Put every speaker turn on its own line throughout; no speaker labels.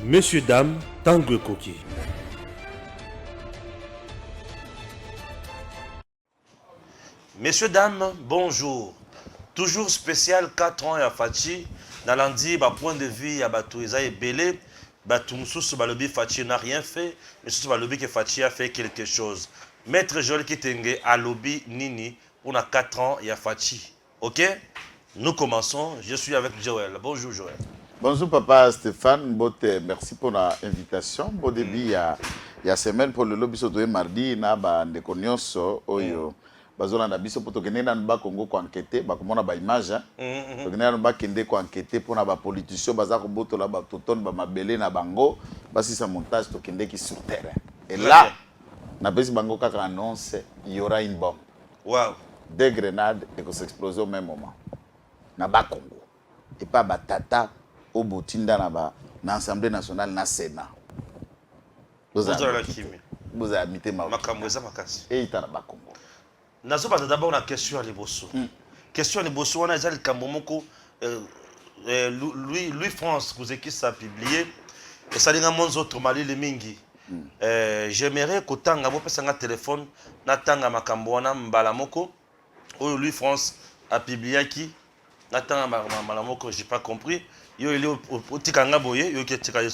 Messieurs, dames, Tanguy Koki.
Messieurs, dames, bonjour. Toujours spécial 4 ans à Fachi. Dans lundi, point de vue à Batouiza et Belé. Batumsous Balobi Fachi n'a rien fait. Mais sous Balobi que Fachi a fait quelque chose. Maître Joël Kitenge à Lobby Nini pour 4 ans et à Fachi. Ok? Nous commençons. Je suis avec Joël. Bonjour Joël.
Bonjour papa Stéphane, merci pour l'invitation. Bon début, il y a semaine pour le lobby soto mardi, na ba ndeko nyonso oyo bazola na biso poto kende na ba Congo ko enquêter, ba komona ba image hein. To kende na ba kende ko enquêter pour na ba politiciens baza ko boto la ba toton ba mabele na bango, basi sa montage to kende qui sur terrain. Et là, na besi bango kaka annonce, il y aura une bombe.
Wow.
Deux grenades et que s'explose au même moment. Na ba Congo. Et pas ba tata au Botinda na l'Assemblée nationale na Sénat. Vous avez habité ma et il t'a Congo.
Nazo ba d'abord la question à Liboso. Question à Liboso on a déjà le Kambomoko Louis France vous qui ça publié et ça linga monzo autres mali le mingi. J'aimerais que tanga bo pesa nga téléphone na tanga makambo wana mbala moko Louis France a publié qui na tanga malamoko j'ai pas compris. Yo il est au tikanga boye yo qui tika yo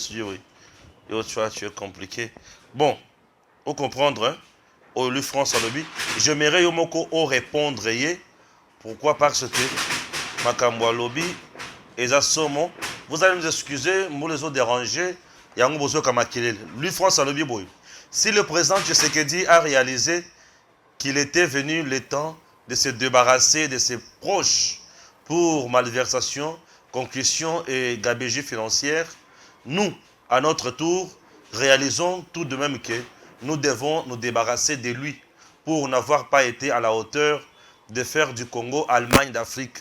yo tu vois tu es compliqué bon au comprendre hein au lui France en lobby j'aimerais yo moko au répondre yé pourquoi parce que makambo lobby et ça somo vous allez nous excuser moi les autres dérangés yango bozo kamakilele lui France en lobby boy si le président Tshisekedi a réalisé qu'il était venu le temps de se débarrasser de ses proches pour malversation concussion et gabegie financière, nous, à notre tour, réalisons tout de même que nous devons nous débarrasser de lui pour n'avoir pas été à la hauteur de faire du Congo Allemagne d'Afrique.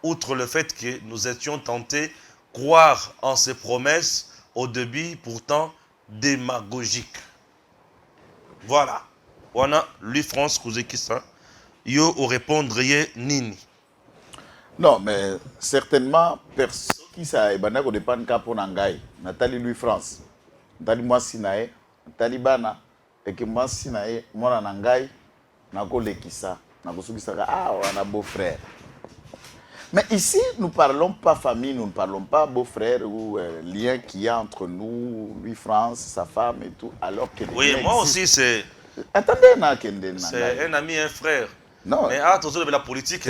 Outre le fait que nous étions tentés de croire en ses promesses au début pourtant démagogiques. Voilà. Voilà, lui France Kouzekissa. Yo au répondriez Nini.
Non, mais certainement, personne qui ça ebana ko dépend ka pour Nangai. Nathalie Louis France. Nathalie moi sinae, Nathalie bana et que moi sinae, moi Nangai, nako lekisa, nako sukisa ah on a beau frère. Mais ici, nous ne parlons pas famille, nous ne parlons pas beau-frère ou lien qu'il y a entre nous, lui France, sa femme et tout, alors que
oui, moi aussi c'est.
Attendez,
c'est un ami, un frère.
Non.
Mais attention de la politique.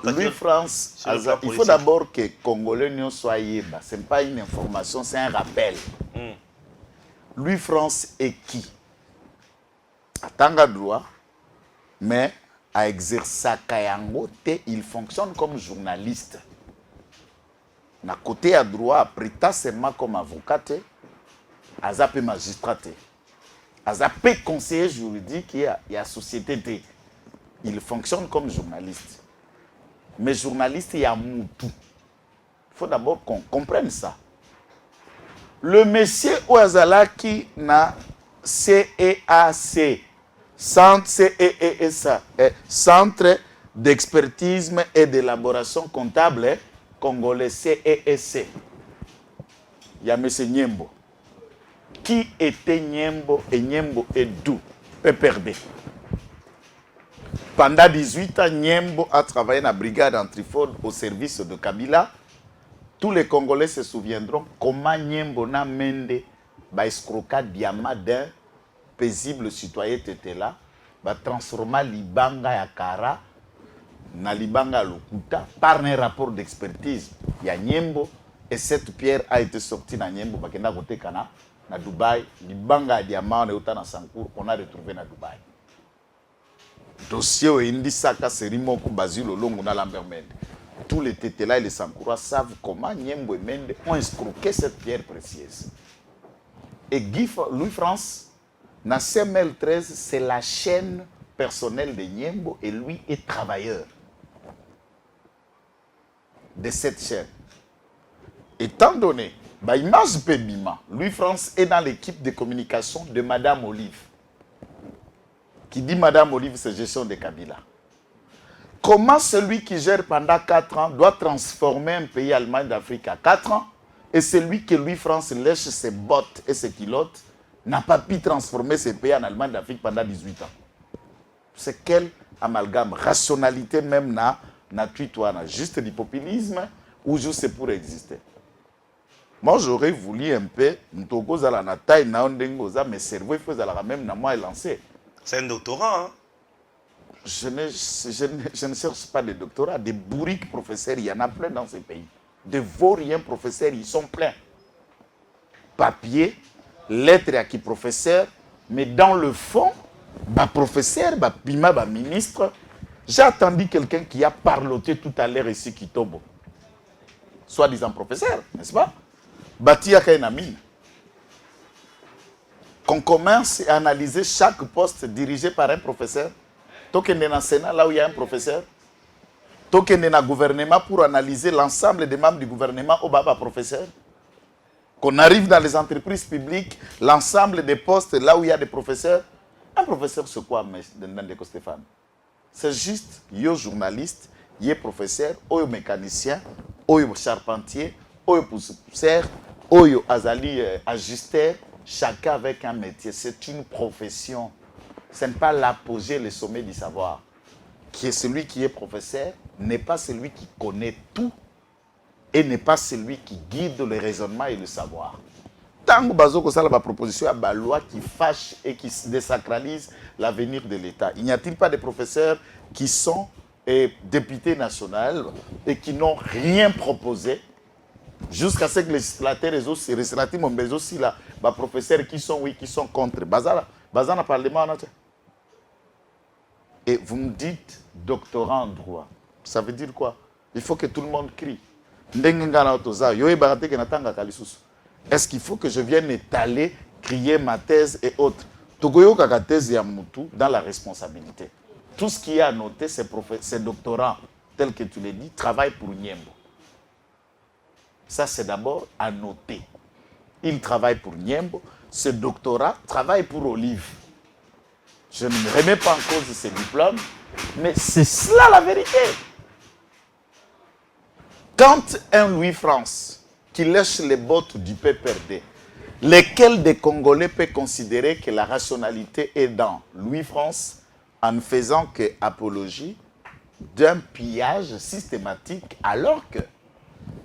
Louis France, il faut d'abord que les Congolais ne soient pas. Ce n'est pas une information, c'est un rappel. Louis France est qui? À Tanga droit, mais à exercer Kayango, il fonctionne comme journaliste. Na côté à droit, après seulement comme avocat, à zappé magistrat, à zappé conseiller juridique, il y a société. Il fonctionne comme journaliste. Mais journaliste, il y a Moutou. Il faut d'abord qu'on comprenne ça. Le monsieur Ouazala qui n'a CEAC, Centre d'expertise et d'élaboration comptable congolais CEEC. Il y a monsieur Nyembo. Qui était Nyembo et Nyembo est d'où? PPRD. Pendant 18 ans, Nyembo a travaillé dans la brigade antifraude au service de Kabila. Tous les Congolais se souviendront comment Nyembo n'a mendé escroquer diamant d'un paisible citoyen était là, transformer Libanga Yakara na Libanga Lokuta par un rapport d'expertise. Il y a Nyembo et cette pierre a été sortie dans Nyembo bakenda côté Kana na Dubaï. Libanga diamant on est na Sankour, on a retrouvé na Dubaï. Dossier au Indisaka Serimo Basile Olongo na Lambermende. Tous les tétés-là et les Sankoura savent comment Nyembo et Mende ont escroqué cette pierre précieuse. Et Louis France, na CML13, c'est la chaîne personnelle de Nyembo et lui est travailleur de cette chaîne. Étant donné, image Pébima, Louis France est dans l'équipe de communication de Madame Olive. Qui dit Madame Olive, c'est gestion de Kabila. Comment celui qui gère pendant 4 ans doit transformer un pays Allemagne d'Afrique à 4 ans Et celui que Louis-France lèche ses bottes et ses culottes n'a pas pu transformer ce pays en Allemagne d'Afrique pendant 18 ans. C'est quel amalgame, rationalité même na tuitoine, juste du populisme ou juste pour exister. Moi, j'aurais voulu un peu, mais cerveau, il faut même moi lancé.
C'est un doctorat, hein?
Je ne cherche pas de doctorat. Des bourriques professeurs, il y en a plein dans ces pays. De vauriens professeurs, ils sont pleins. Papier, lettres à qui professeur, mais dans le fond, professeur, pima, ministre, j'ai attendu quelqu'un qui a parloté tout à l'heure ici, qui tombe. Soi-disant professeur, n'est-ce pas? Batia Kainamine. Qu'on commence à analyser chaque poste dirigé par un professeur. Token dans le Sénat, là où il y a un professeur. Token dans le gouvernement pour analyser l'ensemble des membres du gouvernement au baba professeur. Qu'on arrive dans les entreprises publiques, l'ensemble des postes là où il y a des professeurs. Un professeur, c'est quoi, Ndeko Stéphane? C'est juste, yo journaliste, yo professeur, yo mécanicien, yo charpentier, yo poussière, yo azali ajusteur, chacun avec un métier. C'est une profession. Ce n'est pas l'apogée, le sommet du savoir. Qui est celui qui est professeur, n'est pas celui qui connaît tout et n'est pas celui qui guide le raisonnement et le savoir. Tant que Bazoko ça la proposition à la loi qui fâche et qui désacralise l'avenir de l'État. Il n'y a-t-il pas des professeurs qui sont députés nationaux et qui n'ont rien proposé jusqu'à ce que les législateurs et aussi mais aussi là, les professeurs qui sont oui, qui sont contre. Bazana parlement. Et vous me dites doctorat en droit. Ça veut dire quoi? Il faut que tout le monde crie. Est-ce qu'il faut que je vienne étaler, crier ma thèse et autres? Togoyo kaka thèse ya mutu dans la responsabilité. Tout ce qui est à noter, ces doctorants, tels que tu l'as dit, travaillent pour Niembo. Ça, c'est d'abord à noter. Il travaille pour Niembo. Ce doctorat travaille pour Olive. Je ne remets pas en cause ces diplômes, mais c'est cela la vérité. Quand un Louis-France qui lèche les bottes du PPRD, lesquels des Congolais peuvent considérer que la rationalité est dans Louis-France en faisant que apologie d'un pillage systématique, alors que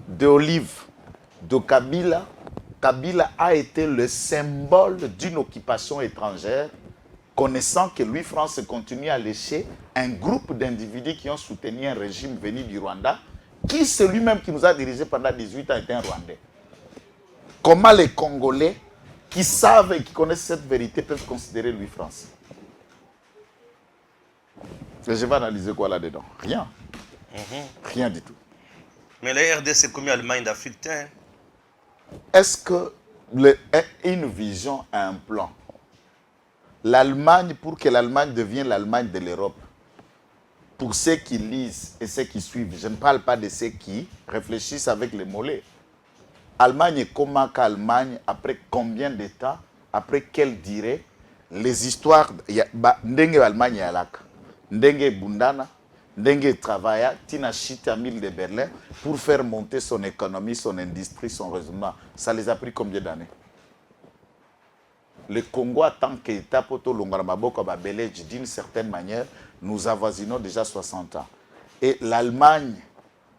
de Olive, de Kabila, Kabila a été le symbole d'une occupation étrangère, connaissant que Louis-France continue à lécher un groupe d'individus qui ont soutenu un régime venu du Rwanda, qui c'est lui-même qui nous a dirigé pendant 18 ans était un Rwandais. Comment les Congolais qui savent et qui connaissent cette vérité peuvent considérer Louis-France? Et je vais analyser quoi là-dedans? Rien. Rien du tout.
Mais la RDC, c'est comme l'Allemagne d'Afrique. Hein?
Est-ce que une vision a un plan? L'Allemagne, pour que l'Allemagne devienne l'Allemagne de l'Europe, pour ceux qui lisent et ceux qui suivent, je ne parle pas de ceux qui réfléchissent avec les mollets. Allemagne est comment qu'Allemagne, après combien d'États, après quelle durée, les histoires, ndenge Allemagne yalaka, ndenge bundana, ndenge travailla, tina chita mille de Berlin pour faire monter son économie, son industrie, son raisonnement. Ça les a pris combien d'années? Le Congo, en tant qu'État, d'une certaine manière, nous avoisinons déjà 60 ans. Et l'Allemagne,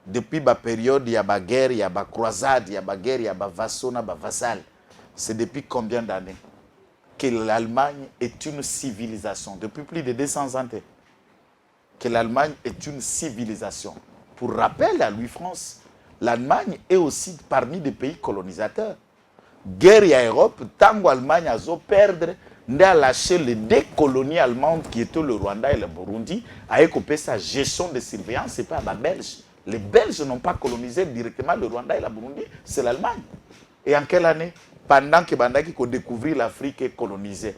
depuis la période, il y a la guerre, il y a la croisade, il y a la guerre, il y a la vassona, la vassal. C'est depuis combien d'années que l'Allemagne est une civilisation? Depuis plus de 200 ans. Que l'Allemagne est une civilisation. Pour rappel à Louis-France, l'Allemagne est aussi parmi les pays colonisateurs. Guerre en Europe, tant que l'Allemagne a perdre, a lâché les deux colonies allemandes qui étaient le Rwanda et le Burundi, a écopé sa gestion de surveillance, c'est pas la Belge. Les Belges n'ont pas colonisé directement le Rwanda et le Burundi, c'est l'Allemagne. Et en quelle année? Pendant que Bandaki a découvert l'Afrique et colonisée.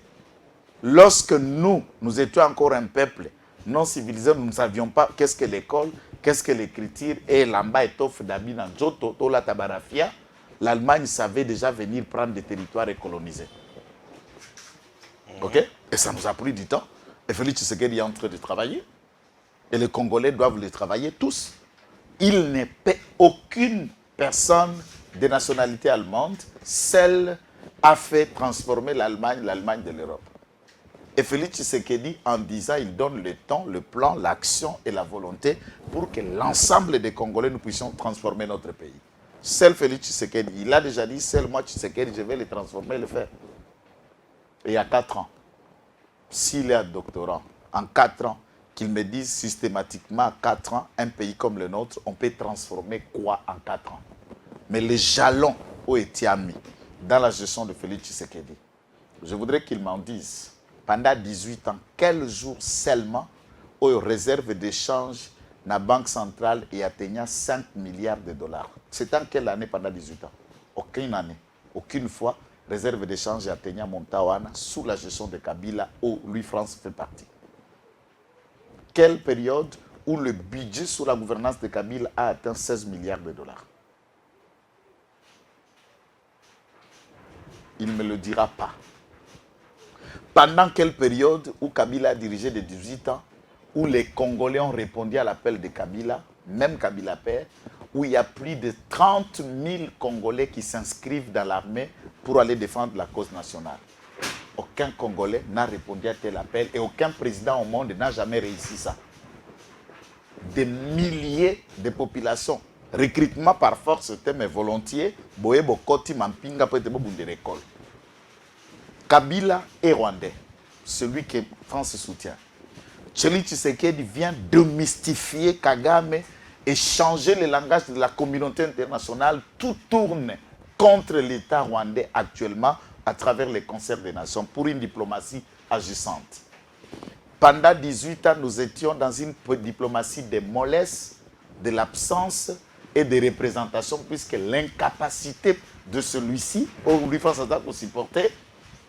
Lorsque nous étions encore un peuple non civilisé, nous ne savions pas qu'est-ce que l'école, qu'est-ce que l'écriture, et l'amba étoffe d'Abina, Njoto, Tola Tabarafia, l'Allemagne savait déjà venir prendre des territoires et coloniser. Ok? Et ça nous a pris du temps. Et Félix Tshisekedi est en train de travailler. Et les Congolais doivent le travailler tous. Il n'est pas aucune personne de nationalité allemande, celle a fait transformer l'Allemagne de l'Europe. Et Félix Tshisekedi, en disant, il donne le temps, le plan, l'action et la volonté pour que l'ensemble des Congolais, nous puissions transformer notre pays. Seul Félix Tshisekedi, il a déjà dit, seul moi Tshisekedi, je vais le transformer et le faire. Et il y a 4 ans, s'il est un doctorant, en 4 ans, qu'il me dise systématiquement à 4 ans, un pays comme le nôtre, on peut transformer quoi en 4 ans? Mais les jalons ont été mis dans la gestion de Félix Tshisekedi. Je voudrais qu'il m'en dise, pendant 18 ans, quel jour seulement aux réserves d'échange dans la Banque centrale et atteignant 5 milliards de dollars. C'est en quelle année pendant 18 ans? Aucune année, aucune fois, réserve d'échange atteignant Montawana sous la gestion de Kabila où Louis France fait partie. Quelle période où le budget sous la gouvernance de Kabila a atteint 16 milliards de dollars? Il ne me le dira pas. Pendant quelle période où Kabila a dirigé de 18 ans, où les Congolais ont répondu à l'appel de Kabila, même Kabila père, où il y a plus de 30 000 Congolais qui s'inscrivent dans l'armée pour aller défendre la cause nationale. Aucun Congolais n'a répondu à tel appel et aucun président au monde n'a jamais réussi ça. Des milliers de populations. Recrutement par force, c'était mes volontiers. Boye Bokoti Mampinga peut être de l'école. Kabila est rwandais, celui que France soutient. Félix Tshisekedi vient démystifier Kagame et changer le langage de la communauté internationale. Tout tourne contre l'État rwandais actuellement à travers les concerts des nations pour une diplomatie agissante. Pendant 18 ans, nous étions dans une diplomatie de mollesse, de l'absence et de représentation, puisque l'incapacité de celui-ci, aujourd'hui France a supporté,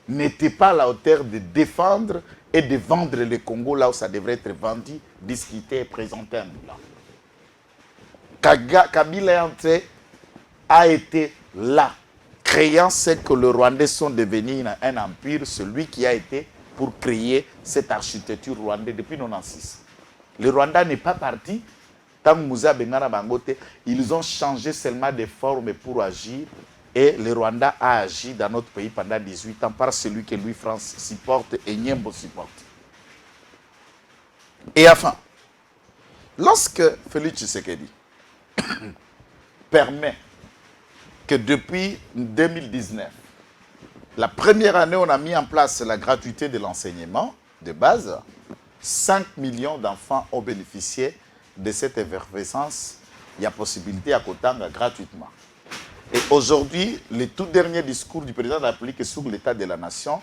n'était pas à la hauteur de défendre et de vendre le Congo là où ça devrait être vendu, discuté et présenté un bilan. Kabila est entré, a été là, créant ce que les Rwandais sont devenus un empire, celui qui a été pour créer cette architecture rwandaise depuis 1996. Le Rwanda n'est pas parti. Tant Moussa Bengana Bangote, ils ont changé seulement de forme pour agir. Et le Rwanda a agi dans notre pays pendant 18 ans par celui que Louis France supporte et Nyembo supporte. Et enfin, lorsque Félix Tshisekedi permet que depuis 2019, la première année où on a mis en place la gratuité de l'enseignement de base, 5 millions d'enfants ont bénéficié de cette effervescence. Il y a possibilité à Kotanga gratuitement. Et aujourd'hui, le tout dernier discours du président de la République sur l'état de la nation,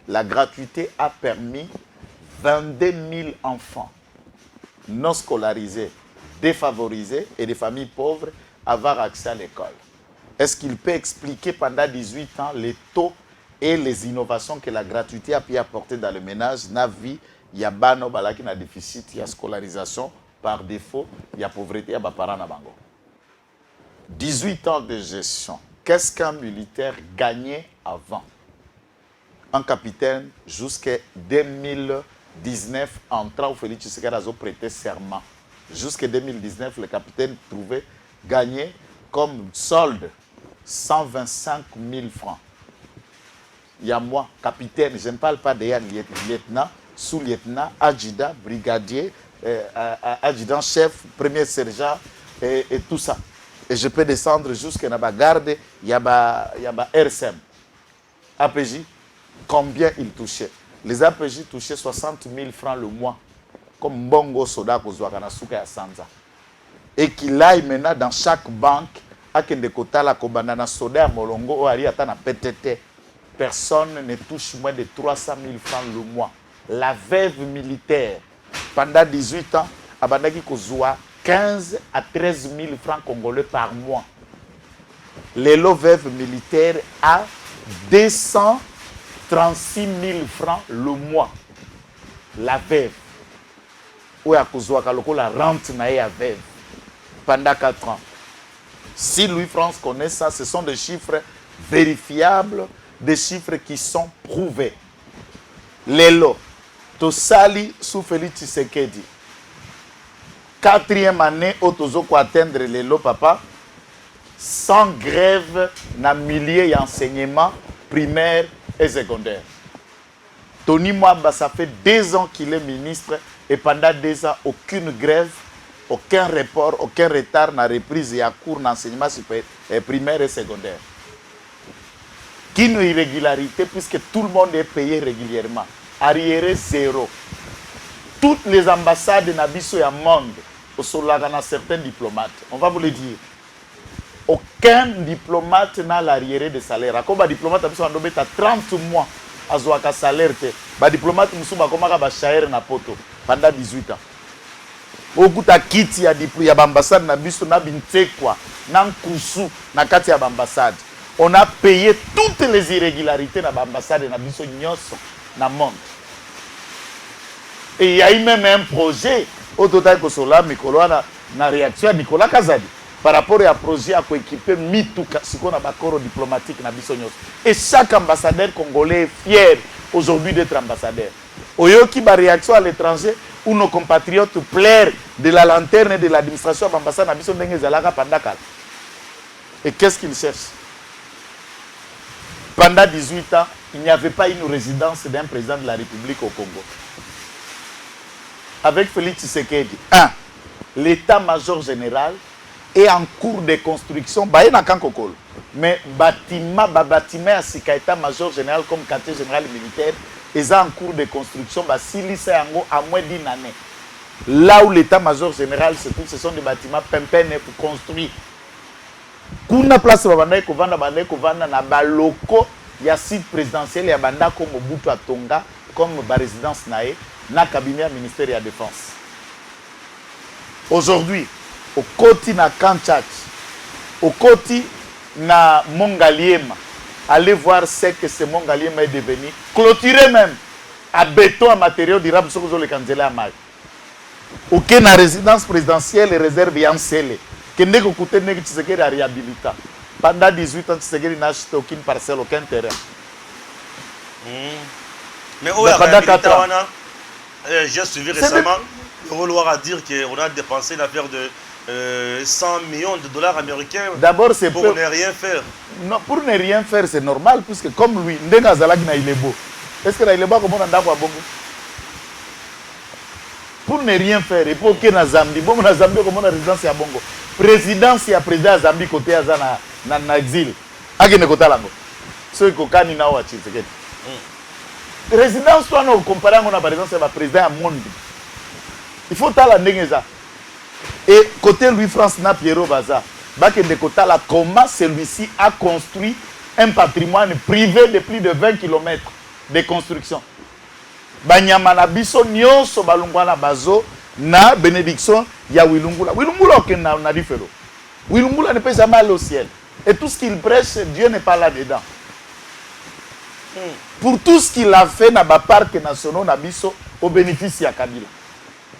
la gratuité a permis 22 000 enfants non scolarisés, défavorisés et des familles pauvres avoir accès à l'école. Est-ce qu'il peut expliquer pendant 18 ans les taux et les innovations que la gratuité a pu apporter dans le ménage? Navi, il y a bano balaki na déficit, il y a scolarisation par défaut, il y a pauvreté, il y a parents na bango. 18 ans de gestion. Qu'est-ce qu'un militaire gagnait avant? Un capitaine, jusqu'à 2019, entrant au Félix Tshisekedi a prêté serment. Jusqu'à 2019, le capitaine trouvait gagner comme solde 125 000 francs. Il y a moi, capitaine, je ne parle pas des lieutenant, sous-lieutenant, adjudant, brigadier, adjudant-chef, premier sergent et tout ça. Et je peux descendre jusqu'à la garde, il y a RSM. APJ, combien ils touchaient? Les APJ touchaient 60 000 francs le mois, comme Bongo Soda Kozwakana Souka ya Sanza. Et qu'il aille maintenant dans chaque banque, à Kendekota, la Kobanana Soda, Molongo, Oari, Atana PTT. Personne ne touche moins de 300 000 francs le mois. La veuve militaire, pendant 18 ans, Abandaki Kozwa, 15 à 13 000 francs congolais par mois. L'élo veuve militaire a 236 000 francs le mois. La veuve. Ou à Kozwaka, la rente na veuve. Pendant 4 ans. Si Louis France connaît ça, ce sont des chiffres vérifiables, des chiffres qui sont prouvés. L'élo. Tosali sous Félix Tshisekedi. 4e année, Otozo pour atteindre les lots, papa. sans grève na milieu d'enseignement primaire et secondaire. Tony Mwamba, ça fait 2 ans qu'il est ministre et pendant 2 ans, aucune grève, aucun report, aucun retard na reprise et à cours d'enseignement primaire et secondaire. Qu'une irrégularité puisque tout le monde est payé régulièrement. Arriéré 0. Toutes les ambassades de Nabiso et monde, au certains diplomates, on va vous le dire. Aucun diplomate n'a l'arriéré de salaire. À quoi diplomate a 30 mois à un salaire. Les diplomates ont un na poto pendant 18 ans. Au bout de kiti ya l'ambassade Nabiso na bintekwa na nkusu na kati ya ambassade. On a payé toutes les irrégularités dans l'ambassade Nabiso nyonso na monde. Et il y a eu même un projet au total Kosola Mikoloa na réaction à Nicolas Kazadi par rapport à un projet à équiper Mituka, ce qu'on a un corps diplomatique na biso nyonso. Et chaque ambassadeur congolais est fier aujourd'hui d'être ambassadeur. Oyoki ba réaction à l'étranger où nos compatriotes plairent de la lanterne de l'administration de l'ambassade na biso ndenge zalaka pandakal. Et qu'est-ce qu'ils cherchent? Pendant 18 ans, il n'y avait pas une résidence d'un président de la République au Congo. Avec Félix Tshisekedi, l'état-major général est en cours de construction. Mais bâtiment à Sika état-major général comme quartier général militaire est en cours de construction. À moins d'1 année. Là où l'état-major général se trouve, ce sont des bâtiments pimpènes pour construire. Kuna place babandai kovanda na baloko ya site présidentiel ya banda comme Mobutu Atonga comme ba résidence nae na cabinet ministère de la défense. Aujourd'hui au Koti na Kanchach, au Koti na Mongaliema, allez voir ce que ce Mongaliema est devenu, clôturé même à béton à matériaux durables sur le Kanzela Amay. Aucune résidence présidentielle et réserve en scellé. Que ne coûte ne Tshisekedi à réhabiliter. Pendant 18 ans, Tshisekedi n'a acheté aucune parcelle, aucun terrain.
Mais où est j'ai suivi récemment le vouloir à dire qu'on a dépensé l'affaire de 100 millions de dollars américains.
D'abord, c'est
pour ne rien faire.
Non, pour ne rien faire, c'est normal, puisque comme lui, Ndenga Zalagi na il est beau. Est-ce que là, il est beau comme on a d'abord bongo? Pour ne rien faire, et pour que na Zambie, bon na Zambie comme on a résidence à bongo. Présidence ya président Zambie côté à na exil. Agene kota lango. Ce que kokani na wa Tshisekedi. Résidence toi no comparé à par exemple c'est président à monde. Il faut tala ndengeza. Et côté Louis France na Pierrot Baza, bakende kota la comment celui-ci a construit un patrimoine privé de plus de 20 km de construction. Banyama na biso nyonso balungwana bazo na bénédiction ya Wilungula. Wilungula aucun na différo. Wilungula ne peut jamais aller au ciel. Et tout ce qu'il prêche, Dieu n'est pas là-dedans. Pour tout ce qu'il a fait dans les parcs nationaux, Nabiso, au bénéfice de Kabila.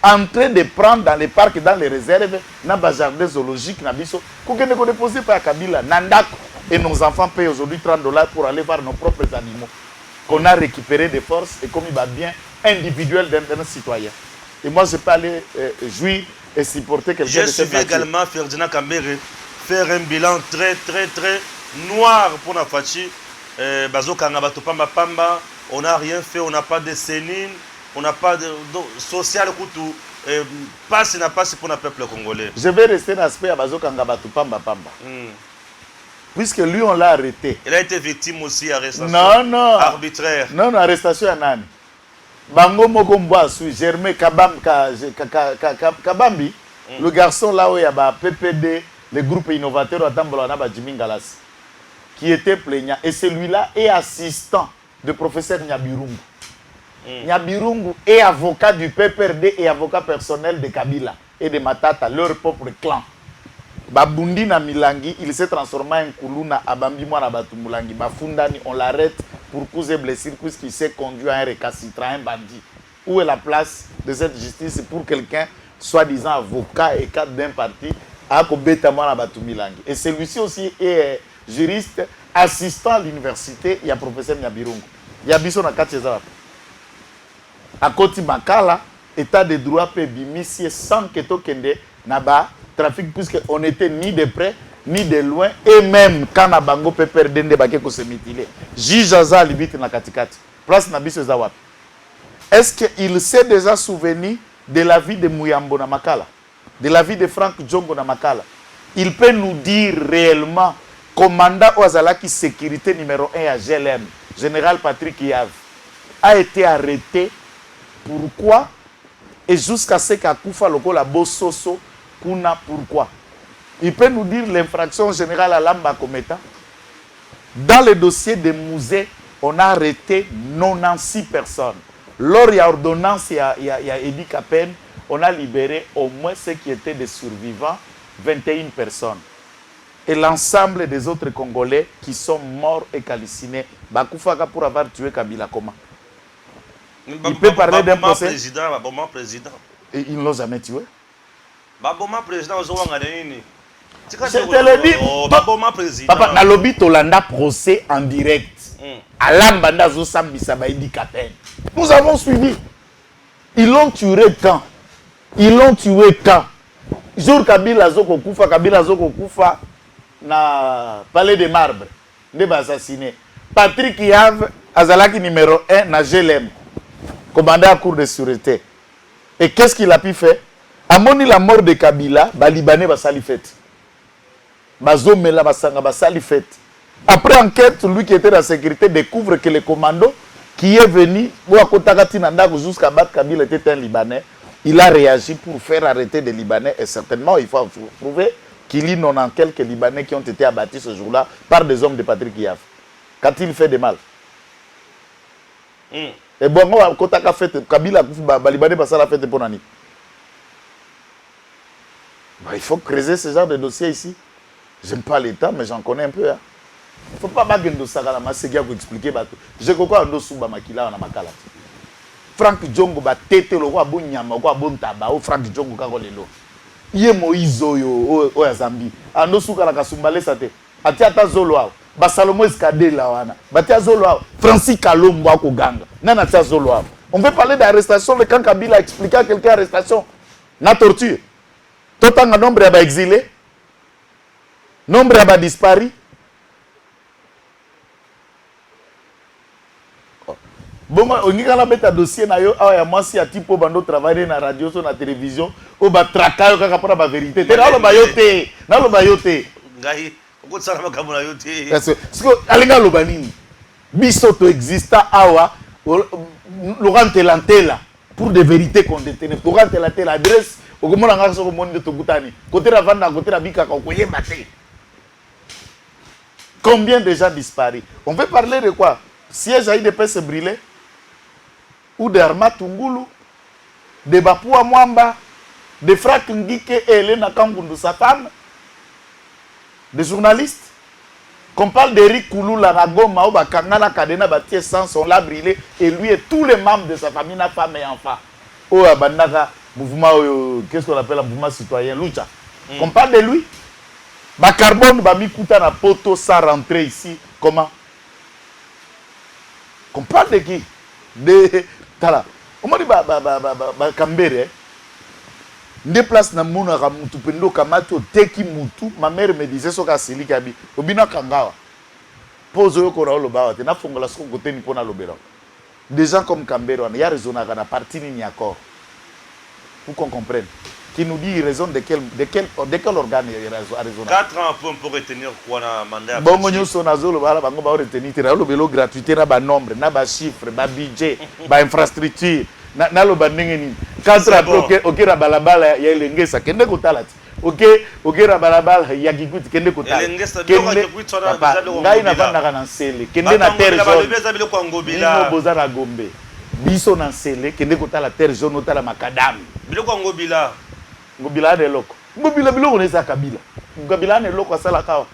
En train de prendre dans les parcs, dans les réserves, dans les jardins zoologiques, Nabiso, qu'on ne peut déposer pas à Kabila. Nandako. Et nos enfants payent aujourd'hui $30 pour aller voir nos propres animaux. Qu'on a récupéré des forces et comme il va bien individuel d'un citoyen. Et moi, je peux aller jouir et supporter quelqu'un de cette nature.
J'ai suivi également Ferdinand Kambere faire un bilan très noir pour la Fachi. Bazo Kangaba Topamba Pamba, on n'a rien fait, on n'a pas de sénine, on n'a pas de social Koutou. Passe n'a pas pour le peuple congolais.
Je vais rester dans l'aspect à Bazo Kangaba Topamba Pamba. Puisque lui, on l'a arrêté.
Il a été victime aussi d'arrestation arbitraire.
Non, arrestation à Nani. Bango Mokomboa, Germain Kabambi, le garçon là où il y a PPD, le groupe innovateur Jimingalas, qui était plaignant. Et celui-là est assistant du professeur Nyabirungu. Nyabirungu est avocat du PPRD et avocat personnel de Kabila et de Matata, leur propre clan. Babundi na Milangi, il s'est transformé en Kuluna, Abambi Mwana Batumulangi. Bafundani, on l'arrête pour cause de blessure puisqu'il s'est conduit à un récalcitrant, un bandit. Où est la place de cette justice pour quelqu'un, soi-disant avocat et cadre d'un parti, à Kobeta Mwana Batumulangi? Et celui-ci aussi est juriste, assistant à l'université, il y a professeur Nyabirungu. Il y a Bisson à Katchezara. À Koti Makala, état de droit peut bimissier sans que to kende naba trafic puisqu'on n'était ni de près ni de loin, et même quand na bango peut perdre des baquets ko se mutiler. Juge Aza limite na katikati. Place na biso za wapi. Est-ce qu'il s'est déjà souvenu de la vie de Mouyambo na Makala, de la vie de Frank Djongo na Makala? Il peut nous dire réellement, commandant Ouazalaki sécurité numéro 1 à GLM, général Patrick Yav, a été arrêté. Pourquoi? Et jusqu'à ce qu'Akoufa Loko la Bossoso, Kuna, pourquoi? Il peut nous dire l'infraction générale à Lamba Kometa. Dans le dossier de Mouzé, on a arrêté 96 personnes. Lors de l'ordonnance, il y a Edi Kapen, on a libéré au moins ceux qui étaient des survivants, 21 personnes. Et l'ensemble des autres Congolais qui sont morts et calcinés, Bakoufaka pour avoir tué Kabila comment? Il peut parler d'un procès.
Président.
Et ils ne l'ont jamais tué.
Président,
je te le dis, papa, na lobby Tolanda procès en direct. À l'ambanda Zosambisa Baïdi Kapen. Nous avons suivi. Ils l'ont tué quand? Ils l'ont tué quand? Jour Kabila Zoko Koufa na Palais des Marbres. Ne va assassiner. Patrick Yav, Azalaki numéro 1 na GLM. Commandant à cour de sûreté. Et qu'est-ce qu'il a pu faire? A moni la mort de Kabila, ba Libanais ba sali fête. Bazomela basanga ba sali fête. Après enquête, lui qui était dans la sécurité découvre que le commando qui est venu jusqu'à battre Kabila était un Libanais. Il a réagi pour faire arrêter des Libanais et certainement il faut prouver qu'il y en a quelques Libanais qui ont été abattus ce jour-là par des hommes de Patrick Yav. Qu'a-t-il fait de mal? Et bon, quand tu as fait Kabila, les Libanais passent à la fête pour Nani. Il faut creuser ce genre de dossier ici. J'aime pas l'État, mais j'en connais un peu. Il ne faut pas bagendo sagala masegi pour expliquer. Je crois que Souba Makila na Makala. Frank Djongo ba tete lo kwa bonyama kwa bontaba o Frank Djongo ka kolelo. Ye Moïse oyo o ya Zambi. Ando suka la kasumbale sate. Ati ata zolo awo. Ba Salomo Escadela wana. Ba tia zolo awo. Francis Kalombo ako ganga. Nana tia zolo awo. On veut parler d'arrestation le quand Kabila a expliqué à quelqu'un arrestation. Na torture. Totanga nombre ya exilé. Nombre ya disparu. Bon, on y a un dossier na yo a moi si a tipo bando travailler na radio sur na télévision o ba traka ka pour la vérité. Te na lo bayote, na lo bayote.
Ngai, ko tsala makambo na yote.
Parce que alinga lo banini. Biso to exista awa Laurent Telantela pour des vérités qu'on détenait. Laurent Telantela adresse au komona nga so ko monde to gutani. Côté la vanda, côté la bika ko yeba te. Combien de gens disparus? On veut parler de quoi? Siège à IDPS brûlé, ou de Arma Tungulu, de Bapua Mwamba, de Frank Ngike et Elena Kangundu, sa femme, des journalistes. Qu'on parle d'Eric Koulou, la Ragoma, ou Bakangana Kadena, Batie Sans, on l'a brûlé, et lui et tous les membres de sa famille, na femme et enfant. Oh, Abandaka, mouvement, qu'est-ce qu'on appelle un mouvement citoyen, Lucha. Qu'on parle de lui. Carbone, Bamikuta na poto sans rentrer ici. Comment? On parle de qui? De Tala. On m'a dit Kambere. Nde place na muna ka mutu pendo kamato teki mutu. Ma mère me disait so ka sili kabi. Obina kangawa. Pose yo ko na lo bawa te na fongola so ko teni pona lo bela. Des gens comme Kambere, il y a raison na parti ni accord. Pour qu'on comprenne. Qui nous dit raison de quel organe il a raison.
4 ans pour retenir quoi na mandat.
Bon nous sommes azolo bala bango ba retenir tera lo belo gratuité na ba nombre na ba chiffre ba budget ba infrastructure na lo ba ndenge 4 après OK ra balabala ya elengesa kende kotala ti OK ra balabala ya gikuti kende kotala
elengesa doka ke kuitsona bizalo
ngai na vanda kana nsele kende na terre jaune
ba bile ko ngobila
boza na Gombe biso na nsele kende kotala terre jaune otala makadam
bile ko ngobila
Ngobila de loko. Ngobila biloko neza Kabila. Ngobila ne loko sala kawa.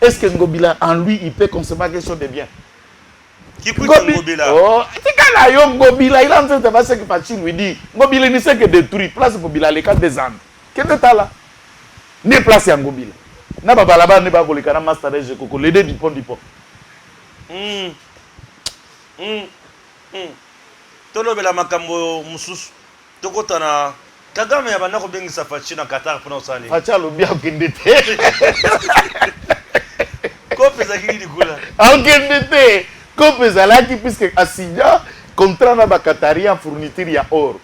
Est-ce que Ngobila en lui il peut concevoir quelque chose de bien?
Qui peut Ngobila?
Oh, c'est quand là yo Ngobila il a en train de faire ce que Pachine lui dit. Ngobila ne sait que détruire place Ngobila les 4 des ans. Qu'est-ce que là? Ne place ya Ngobila. Na baba là-bas ne ba kolika na master de Koko les deux du pont.
Tolo bela makambo mususu. Tokotana Kagame ya bana ko bengisa Fachi na Qatar pour osani.
Fachi alobi akende te.
Kope za kiki dikula.
Akende te. Kope za laki puisque asigna contrat na ba Qataria fourniture ya or.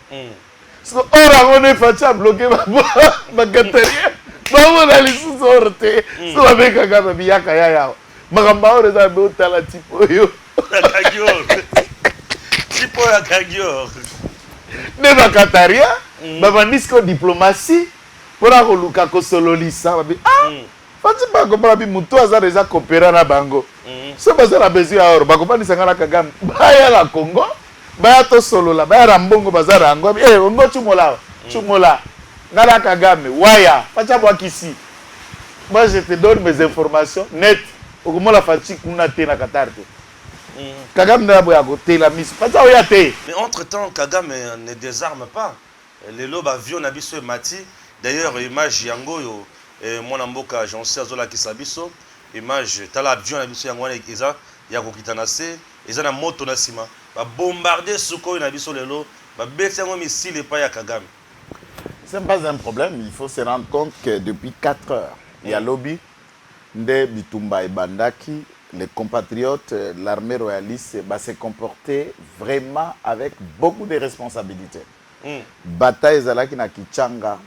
So or angone Fachi a bloqué ba Qataria. Ba na lisusu or te. So ba Kagame biyaka ya. Magamba or za be otala tipo yo.
Kagior. Tipo ya Kagior.
Ne ba Qataria. Babandisco diplomatie pour la koluka ko sololisa babi Fachi ba ko babi muto aza déjà coopérer na bango so baza na besoin ya or ba ko bandisa ngala Kagame baya la Congo baya to solola baya rambongo baza rango ongo chumola ngala Kagame waya Fachi bwa kisi moi je te donne mes informations net okomola Fachi kuna te na Qatar te Kagame na boya ko te la mise Fachi oya te.
Mais entre temps Kagame ne désarme pas. Les lobes avions nabiso et mati. D'ailleurs, image yango yo mon amboka j'en azola ki sabiso. Image tala avion nabiso yango eza ya kokitana se, eza na moto na sima. Ba bombarder suko nabiso lelo, ba beti yango missile pa ya Kagame.
C'est pas un problème, il faut se rendre compte que depuis 4 heures, il y a lobby de Bitumba et Bandaki, les compatriotes, l'armée royaliste va se comporter vraiment avec beaucoup de responsabilités. Bataille ezalaki na Kichanga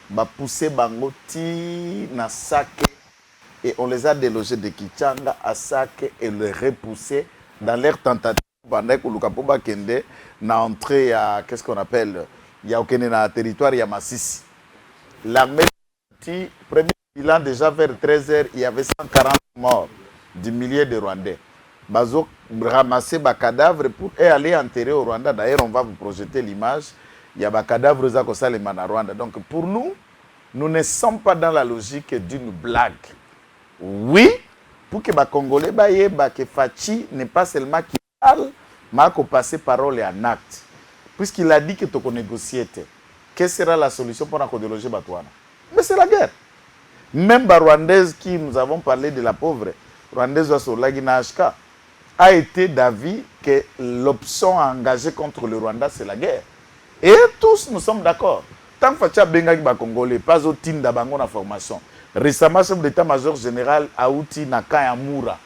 ba pousser bango ti na Sake et on les a délogés de Kichanga à Sake et les repousser dans leur tentative pendant que luka poba kende na entrée à qu'est-ce qu'on appelle ya okene na territoire ya Masisi. L'armée ti premier bilan déjà vers 13h il y avait 140 morts du milliers de Rwandais. Bazo ramasser ba cadavres pour aller enterrer au Rwanda. D'ailleurs, on va vous projeter l'image. Il y a des cadavres qui sont au Rwanda. Donc pour nous, nous ne sommes pas dans la logique d'une blague. Oui, pour que les Congolais que Fachi n'est pas seulement qui parle, mais qu'il passe parole et en acte. Puisqu'il a dit que tu négocier. Quelle sera la solution pour nous déloger Batouana? Mais c'est la guerre. Même les Rwandaises qui nous avons parlé de la pauvre, Rwandaise sur Lagina HK, a été d'avis que l'option à engager contre le Rwanda, c'est la guerre. Et tous, nous sommes d'accord. Tant que Fachi Bengaki ba Congolais, pas au team d'Abango na formation. Récemment, chef d'état-major général Aouti Naka à Moura,